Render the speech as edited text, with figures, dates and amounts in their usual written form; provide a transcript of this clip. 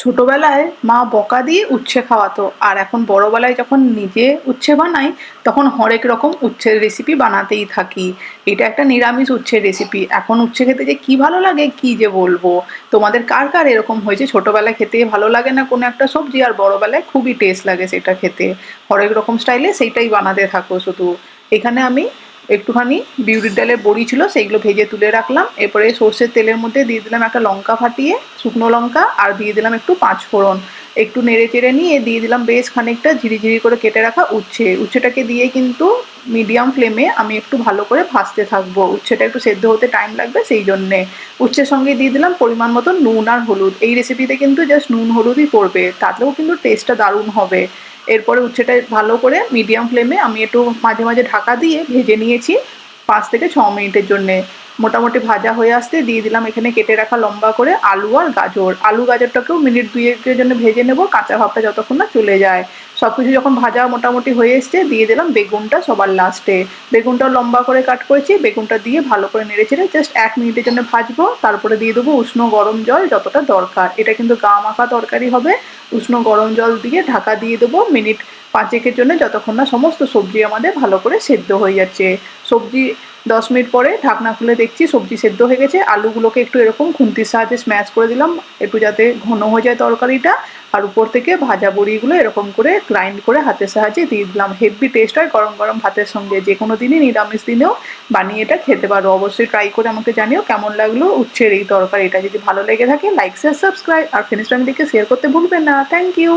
ছোটবেলায় মা বকা দিয়ে উচ্ছে খাওয়াতো, আর এখন বড়বেলায় যখন নিজে উচ্ছে বানাই তখন হরেক রকম উচ্ছের রেসিপি বানাতেই থাকি। এটা একটা নিরামিষ উচ্ছের রেসিপি, এখন উচ্ছে খেতে যে কি ভালো লাগে কি যে বলবো। তোমাদের কার কার এরকম হয়েছে ছোটবেলায় খেতে ভালো লাগে না কোনো একটা সবজি, আর বড়বেলায় খুবই টেস্ট লাগে সেটা খেতে? হরেক রকম স্টাইলে সেইটাই বানাতে থাকো শুধু। এখানে আমি একটুখানি বিউলির ডালের বড়ি ছিল, সেইগুলো ভেজে তুলে রাখলাম। এরপরে সর্ষের তেলের মধ্যে দিয়ে দিলাম একটা লঙ্কা ফাটিয়ে, শুকনো লঙ্কা, আর দিয়ে দিলাম একটু পাঁচ ফোড়ন। একটু নেড়ে চেড়ে নিয়ে দিয়ে দিলাম বেশ খানিকটা ঝিরিঝিরি করে কেটে রাখা উচ্ছেটাকে দিয়ে কিন্তু মিডিয়াম ফ্লেমে আমি একটু ভালো করে ভাজতে থাকবো। উচ্ছেটা একটু সেদ্ধ হতে টাইম লাগবে, সেই জন্যে। উচ্ছের সঙ্গে দিয়ে দিলাম পরিমাণ মতো নুন আর হলুদ। এই রেসিপিতে কিন্তু জাস্ট নুন হলুদই পড়বে, তাতেও কিন্তু টেস্টটা দারুণ হবে। এরপরে উচ্ছেটা ভালো করে মিডিয়াম ফ্লেমে আমি একটু মাঝে মাঝে ঢাকা দিয়ে ভেজে নিয়েছি 5 থেকে 6 মিনিটের জন্যে। মোটামুটি ভাজা হয়ে আসতে দিয়ে দিলাম এখানে কেটে রাখা লম্বা করে আলু আর গাজর। আলু গাজরটাকেও মিনিট দুয়েকের জন্য ভেজে নেব, কাঁচা ভাবটা যতক্ষণ না চলে যায়। সবকিছু যখন ভাজা মোটামুটি হয়ে এসছে দিয়ে দিলাম বেগুনটা সবার লাস্টে। বেগুনটাও লম্বা করে কাট করেছি, বেগুনটা দিয়ে ভালো করে নেড়ে চেড়ে জাস্ট 1 মিনিটের জন্য ভাজবো। তারপরে দিয়ে দেবো উষ্ণ গরম জল যতটা দরকার, এটা কিন্তু গা মাখা তরকারি হবে। উষ্ণ গরম জল দিয়ে ঢাকা দিয়ে দেবো মিনিট 5 এর জন্য, যতক্ষণ না সমস্ত সবজি আমাদের ভালো করে সেদ্ধ হয়ে যাচ্ছে। সবজি 10 মিনিট পরে ঢাকনা খুলে দেখছি সবজি সেদ্ধ হয়ে গেছে। আলুগুলোকে একটু এরকম খুন্তির সাহায্যে স্ম্যাশ করে দিলাম, একটু যাতে ঘন হয়ে যায় তরকারিটা। আর উপর থেকে ভাজা বড়িগুলো এরকম করে গ্রাইন্ড করে হাতের সাহায্যে দিয়ে দিলাম। হেভি টেস্ট হয় গরম গরম ভাতের সঙ্গে, যে কোনো দিনই নিরামিষ দিনেও বানিয়ে এটা খেতে পারো। অবশ্যই ট্রাই করে আমাকে জানিও কেমন লাগলো উচ্ছের এই তরকারিটা। যদি ভালো লেগে থাকে লাইক শেয়ার সাবস্ক্রাইব, আর ফ্রেন্ডস ফ্যামিলিকে শেয়ার করতে ভুলবেন না। Thank you.